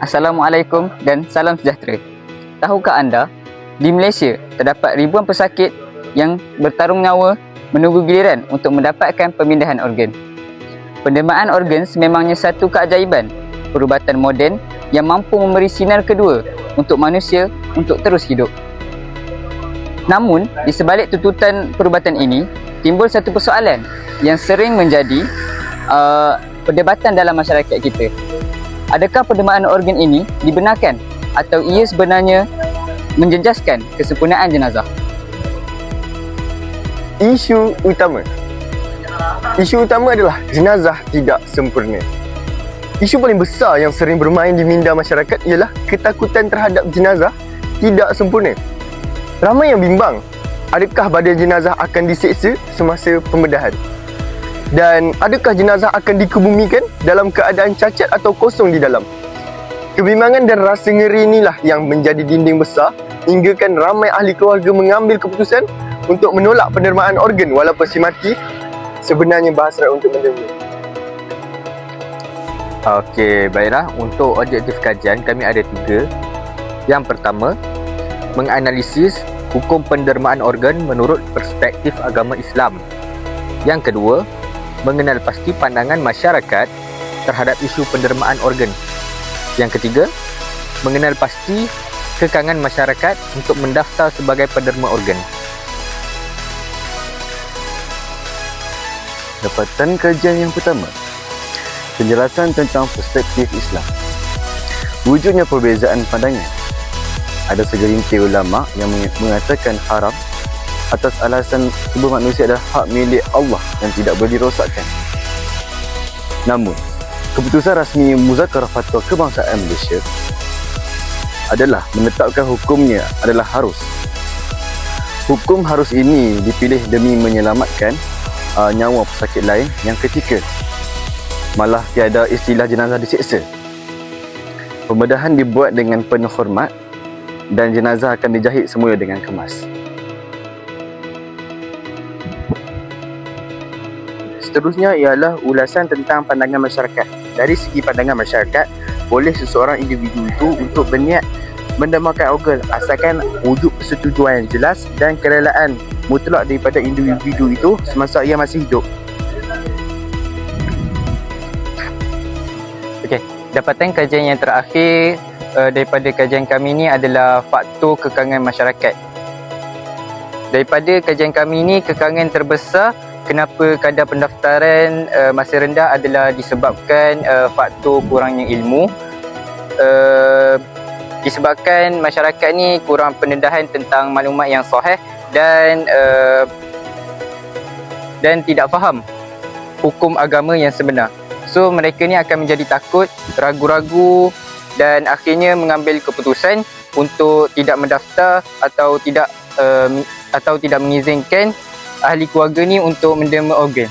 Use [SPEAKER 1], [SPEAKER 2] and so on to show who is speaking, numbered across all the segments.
[SPEAKER 1] Assalamualaikum dan salam sejahtera. Tahukah anda, di Malaysia terdapat ribuan pesakit yang bertarung nyawa menunggu giliran untuk mendapatkan pemindahan organ. Pendermaan organ sememangnya satu keajaiban perubatan moden yang mampu memberi sinar kedua untuk manusia untuk terus hidup. Namun, di sebalik tuntutan perubatan ini, timbul satu persoalan yang sering menjadi perdebatan dalam masyarakat kita. Adakah pendermaan organ ini dibenarkan atau ia sebenarnya menjejaskan kesempurnaan jenazah?
[SPEAKER 2] Isu utama adalah jenazah tidak sempurna. Isu paling besar yang sering bermain di minda masyarakat ialah ketakutan terhadap jenazah tidak sempurna. Ramai yang bimbang, adakah badan jenazah akan diseksa semasa pembedahan? Dan adakah jenazah akan dikebumikan dalam keadaan cacat atau kosong di dalam? Kebimbangan dan rasa ngeri inilah yang menjadi dinding besar hinggakan ramai ahli keluarga mengambil keputusan untuk menolak pendermaan organ walaupun si mati sebenarnya berhasrat untuk menderma.
[SPEAKER 3] Okey, baiklah. Untuk objektif kajian kami ada 3. Yang pertama, menganalisis hukum pendermaan organ menurut perspektif agama Islam. Yang kedua, mengenal pasti pandangan masyarakat terhadap isu pendermaan organ. Yang ketiga, mengenal pasti kekangan masyarakat untuk mendaftar sebagai penderma organ.
[SPEAKER 4] Dapatan kajian yang pertama, penjelasan tentang perspektif Islam. Wujudnya perbezaan pandangan. Ada segelintir ulama yang mengatakan haram atas alasan tubuh manusia adalah hak milik Allah yang tidak boleh dirosakkan. Namun, keputusan rasmi Muzakarah Fatwa Kebangsaan Malaysia adalah menetapkan hukumnya adalah harus. Hukum harus ini dipilih demi menyelamatkan nyawa pesakit lain yang ketika malah tiada istilah jenazah diseksa. Pembedahan dibuat dengan penuh hormat dan jenazah akan dijahit semula dengan kemas.
[SPEAKER 5] Seterusnya ialah ulasan tentang pandangan masyarakat. Dari segi pandangan masyarakat, boleh seseorang individu itu untuk berniat mendermakan organ asalkan wujud persetujuan yang jelas dan kerelaan mutlak daripada individu itu semasa ia masih hidup.
[SPEAKER 1] Okey, dapatan kajian yang terakhir daripada kajian kami ni adalah faktor kekangan masyarakat. Daripada kajian kami ni, kekangan terbesar kenapa kadar pendaftaran masih rendah adalah disebabkan faktor kurangnya ilmu. Disebabkan masyarakat ni kurang pendedahan tentang maklumat yang sahih dan tidak faham hukum agama yang sebenar. So mereka ni akan menjadi takut, ragu-ragu dan akhirnya mengambil keputusan untuk tidak mendaftar atau tidak mengizinkan ahli keluarga ni untuk menderma organ.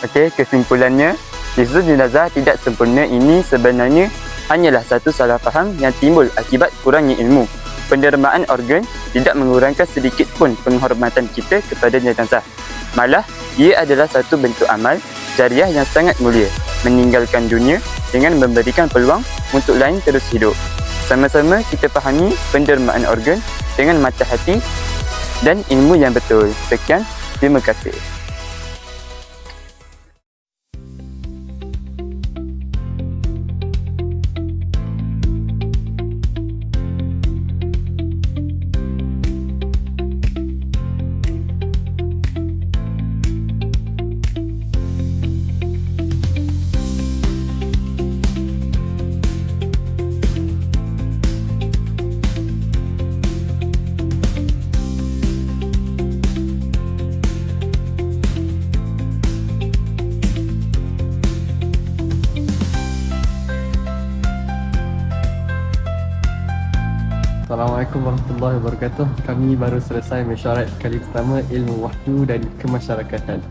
[SPEAKER 4] Okey, kesimpulannya, isu jenazah tidak sempurna ini sebenarnya hanyalah satu salah faham yang timbul akibat kurangnya ilmu. Pendermaan organ tidak mengurangkan sedikit pun penghormatan kita kepada jenazah. Malah, ia adalah satu bentuk amal jariah yang sangat mulia, meninggalkan dunia dengan memberikan peluang untuk lain terus hidup. Sama-sama kita fahami pendermaan organ dengan mata hati dan ilmu yang betul. Sekian, terima kasih.
[SPEAKER 6] Assalamualaikum warahmatullahi wabarakatuh. Kami baru selesai mesyuarat kali pertama ilmu wahyu dan kemasyarakatan.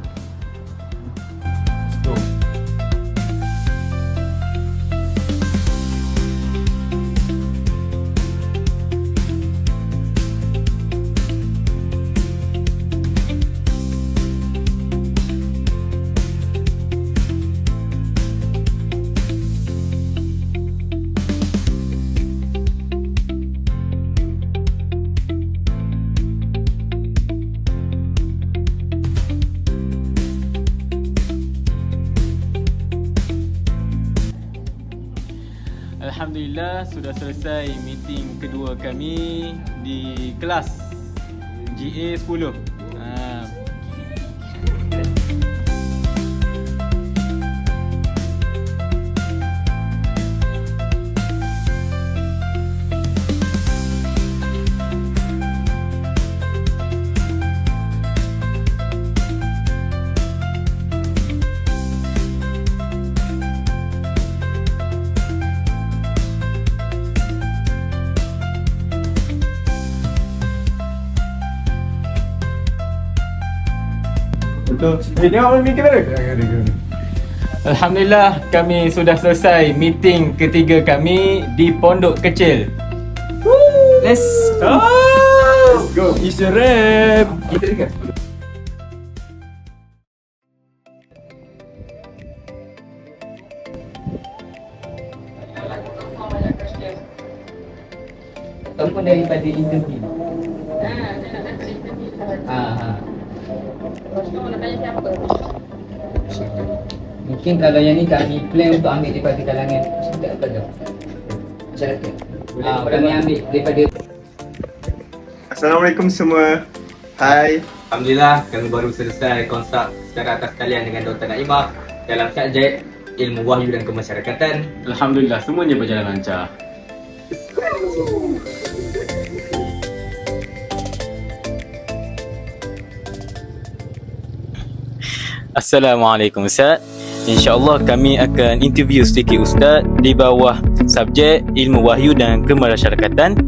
[SPEAKER 7] Alhamdulillah sudah selesai meeting kedua kami di kelas GA 10. Alhamdulillah kami sudah selesai meeting ketiga kami di Pondok Kecil. Let's go. It's a wrap. Kita dengar.
[SPEAKER 1] Ataupun daripada interview. Mungkin kalau yang ni kami plan untuk ambil daripada kalangan masyarakat. Kami ambil daripada.
[SPEAKER 2] Assalamualaikum semua. Hai.
[SPEAKER 3] Alhamdulillah, kami baru selesai konsep secara atas kalian dengan Dr. Naimah dalam subjek Ilmu Wahyu dan Kemasyarakatan.
[SPEAKER 7] Alhamdulillah semuanya berjalan lancar.
[SPEAKER 8] Assalamualaikum Ustaz. InsyaAllah kami akan interview sedikit Ustaz di bawah subjek Ilmu Wahyu dan Kemasyarakatan.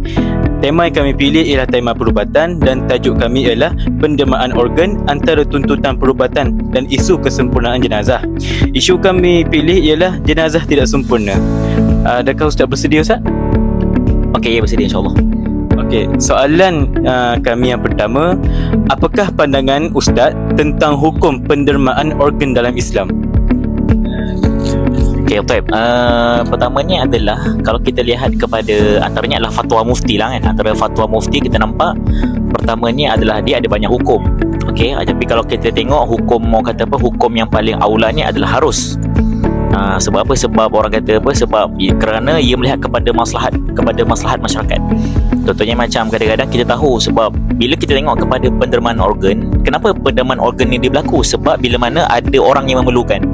[SPEAKER 8] Tema yang kami pilih ialah tema perubatan dan tajuk kami ialah pendermaan organ antara tuntutan perubatan dan isu kesempurnaan jenazah. Isu kami pilih ialah jenazah tidak sempurna. Adakah Ustaz bersedia Ustaz?
[SPEAKER 9] Okey, ya bersedia insyaAllah.
[SPEAKER 8] Okey, soalan kami yang pertama, apakah pandangan Ustaz tentang hukum pendermaan organ dalam Islam?
[SPEAKER 9] Okey, Taib. Pertamanya adalah kalau kita lihat kepada antaranya adalah fatwa mufti lah kan. Antara fatwa mufti kita nampak pertamanya adalah dia ada banyak hukum. Okey, tapi kalau kita tengok hukum hukum yang paling aulanya adalah harus. Sebab apa? Sebab orang kata apa? Sebab kerana ia melihat kepada maslahat masyarakat. Contohnya macam kadang-kadang kita tahu sebab bila kita tengok kepada pendermaan organ, kenapa pendermaan organ ni dia berlaku? Sebab bila mana ada orang yang memerlukan.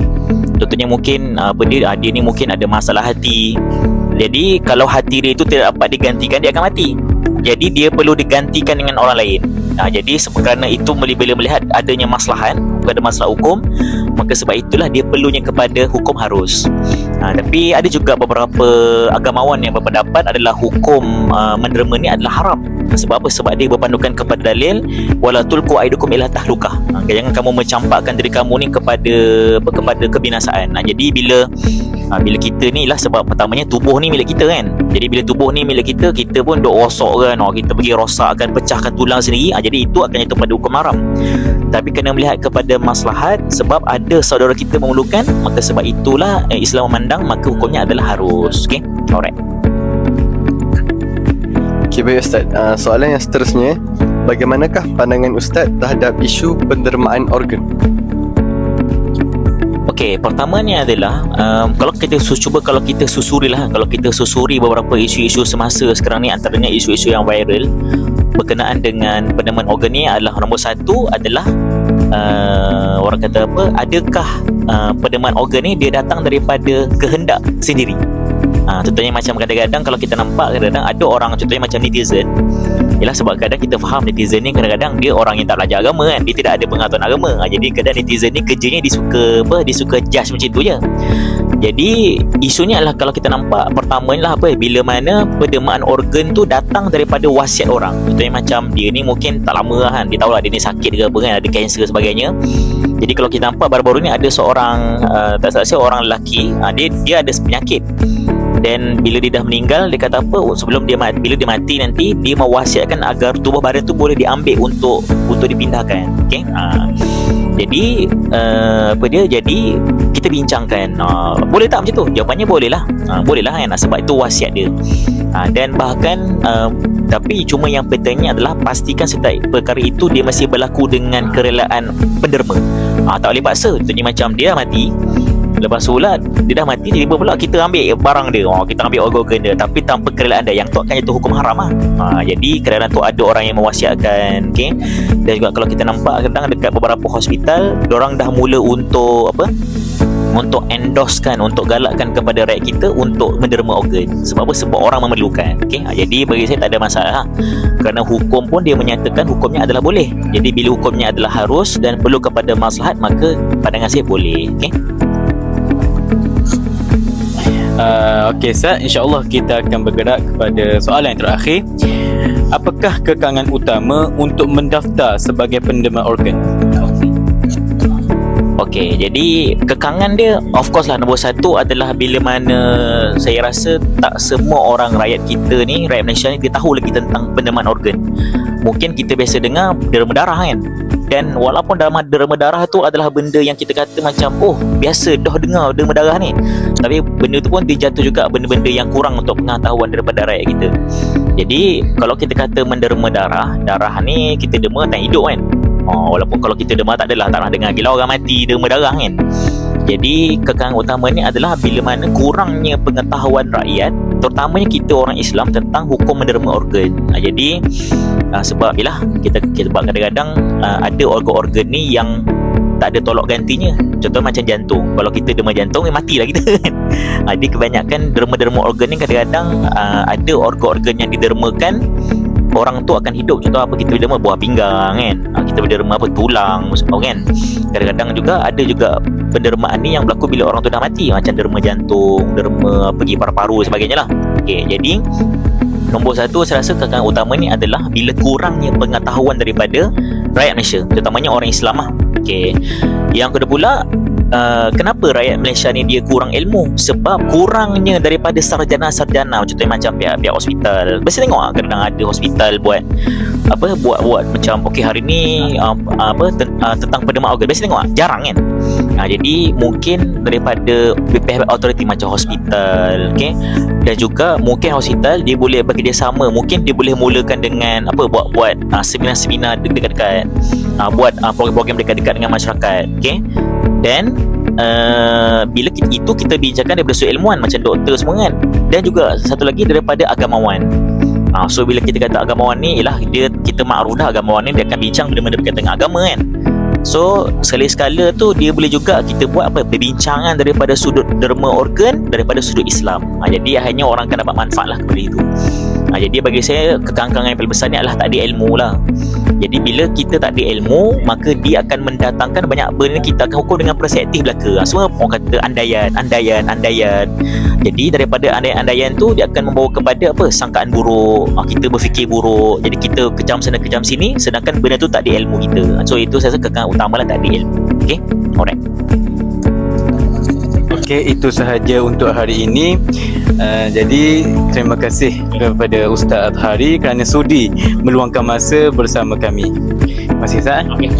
[SPEAKER 9] Contohnya mungkin dia ni mungkin ada masalah hati. Jadi kalau hati dia itu tidak dapat digantikan, dia akan mati. Jadi dia perlu digantikan dengan orang lain. Jadi kerana itu bila melihat adanya maslahat kepada masalah hukum, maka sebab itulah dia perlunya kepada hukum harus. Tapi ada juga beberapa agamawan yang berpendapat adalah hukum menderma ni adalah haram. Sebab apa? Sebab dia berpandukan kepada dalil wala tulqu aidukum ila tahlukah. Jangan kamu mencampakkan diri kamu ni kepada kebinasaan. Jadi bila kita ni lah, sebab pertamanya tubuh ni milik kita kan. Jadi bila tubuh ni milik kita, kita pun duk rosak kan, kita pergi rosakkan, pecahkan tulang sendiri. Jadi itu akan jatuh pada hukum haram. Tapi kena melihat kepada maslahat, sebab ada saudara kita memerlukan, maka sebab itulah Islam memandang maka hukumnya adalah harus. Okay, alright.
[SPEAKER 2] Okay, baik Ustaz. Soalan yang seterusnya, bagaimanakah pandangan Ustaz terhadap isu pendermaan organ?
[SPEAKER 9] Okey, pertamanya adalah kalau kita susuri beberapa isu-isu semasa sekarang ni, antaranya isu-isu yang viral berkenaan dengan pendermaan organ ni adalah nombor satu adalah orang kata apa, adakah pendermaan organ ni dia datang daripada kehendak sendiri. Contohnya macam kadang-kadang kalau kita nampak kadang-kadang ada orang, contohnya macam netizen. Ialah sebab kadang kita faham netizen ni kadang-kadang dia orang yang tak belajar agama kan, dia tidak ada pengetahuan agama. Jadi kadang netizen ni kerjanya dia suka judge macam tu je. Jadi isunya adalah kalau kita nampak pertamanya lah bila mana pendermaan organ tu datang daripada wasiat orang. Contohnya macam dia ni mungkin tak lama lah kan, dia tahulah dia ni sakit ke apa kan, ada kanser sebagainya. Jadi kalau kita nampak baru-baru ni ada seorang tak salah saya orang lelaki, dia ada penyakit. Dan bila dia dah meninggal, dia kata apa, sebelum dia mati, bila dia mati nanti dia mewasiatkan agar tubuh badan tu boleh diambil untuk dipindahkan. Okey. Jadi jadi kita bincangkan boleh tak macam tu? Jawapannya boleh lah. Boleh lah kan, sebab itu wasiat dia. Dan bahkan tapi cuma yang pentingnya adalah pastikan setiap perkara itu dia masih berlaku dengan kerelaan penderma. Tak boleh paksa. Contohnya macam dia dah mati, Lepas tu pula dia dah mati, tiba pula kita ambil barang dia, kita ambil organ dia, tapi tanpa kerelaan dia. Yang tu akan jatuh hukum haram lah. Jadi kadang-kadang tu ada orang yang mewasiatkan, okay? Dan juga kalau kita nampak kadang dekat beberapa hospital, diorang dah mula untuk untuk endorsekan, untuk galakkan kepada rakyat kita untuk menderma organ. Sebab apa? Sebab orang memerlukan. Okay? Jadi bagi saya tak ada masalah. Kerana hukum pun dia menyatakan hukumnya adalah boleh. Jadi bila hukumnya adalah harus dan perlu kepada maslahat, maka pandangan saya boleh. Okay?
[SPEAKER 8] Okey Ustaz, insyaAllah kita akan bergerak kepada soalan yang terakhir. Apakah kekangan utama untuk mendaftar sebagai penderma organ?
[SPEAKER 9] Okey, jadi kekangan dia of course lah nombor satu adalah bila mana saya rasa tak semua orang rakyat kita ni, rakyat Malaysia ni, dia tahu lagi tentang pendermaan organ. Mungkin kita biasa dengar derma darah kan. Dan walaupun derma darah tu adalah benda yang kita kata macam biasa dah dengar derma darah ni, tapi benda tu pun dia jatuh juga benda-benda yang kurang untuk pengetahuan daripada rakyat kita. Jadi kalau kita kata menderma darah ni kita derma tak hidup kan. Walaupun kalau kita derma tak adalah, tak nak dengar gila orang mati derma darah kan. Jadi kekangan utama ni adalah bila mana kurangnya pengetahuan rakyat, terutamanya kita orang Islam, tentang hukum menderma organ. Jadi sebab yalah kita buat kadang-kadang ada organ-organ ni yang tak ada tolak gantinya. Contoh macam jantung. Kalau kita derma jantung, matilah kita kan. Jadi kebanyakan derma-derma organ ni kadang-kadang ada organ-organ yang didermakan orang tu akan hidup. Contoh apa, kita derma buah pinggang kan, kita derma tulang kan. Kadang-kadang juga ada juga pendermaan ni yang berlaku bila orang tu dah mati, macam derma jantung, derma pergi paru-paru sebagainya lah. Okay, jadi nombor satu saya rasa kekangan utama ni adalah bila kurangnya pengetahuan daripada rakyat Malaysia, terutamanya orang Islam lah. Okay. Yang kedua pula, kenapa rakyat Malaysia ni dia kurang ilmu? Sebab kurangnya daripada sarjana-sarjana. Contohnya macam pihak hospital. Biasa tengok kadang ada hospital buat macam hari ni tentang penderma organ. Biasa tengok jarang kan. Jadi mungkin daripada pihak authority macam hospital, okay? Dan juga mungkin hospital dia boleh bekerjasama. Mungkin dia boleh mulakan dengan buat seminar-seminar dekat-dekat, buat program-program dekat-dekat dengan masyarakat, okay? Dan bila kita bincangkan daripada sudut ilmuwan macam doktor semua kan. Dan juga satu lagi daripada agamawan. So bila kita kata agamawan ni, ialah kita makruf dah agamawan ni dia akan bincang benda-benda berkaitan dengan agama kan. So sekali-sekala tu dia boleh juga kita buat perbincangan daripada sudut derma organ, daripada sudut Islam. Jadi akhirnya orang akan dapat manfaat lah kepada itu. Jadi bagi saya kekangan yang paling besar ni adalah tak ada ilmu lah. Jadi bila kita tak ada ilmu, maka dia akan mendatangkan banyak benda, kita akan hukum dengan perspektif belaka. Semua orang kata andaian. Jadi daripada andaian tu dia akan membawa kepada sangkaan buruk. Kita berfikir buruk. Jadi kita kejam sana kejam sini, sedangkan benda tu tak ada ilmu kita. So itu saya rasa kekangan utama lah, tak ada ilmu. Okay, alright.
[SPEAKER 8] Okey, itu sahaja untuk hari ini. Jadi terima kasih kepada Ustaz Athari kerana sudi meluangkan masa bersama kami. Terima kasih Ustaz.
[SPEAKER 9] Okay.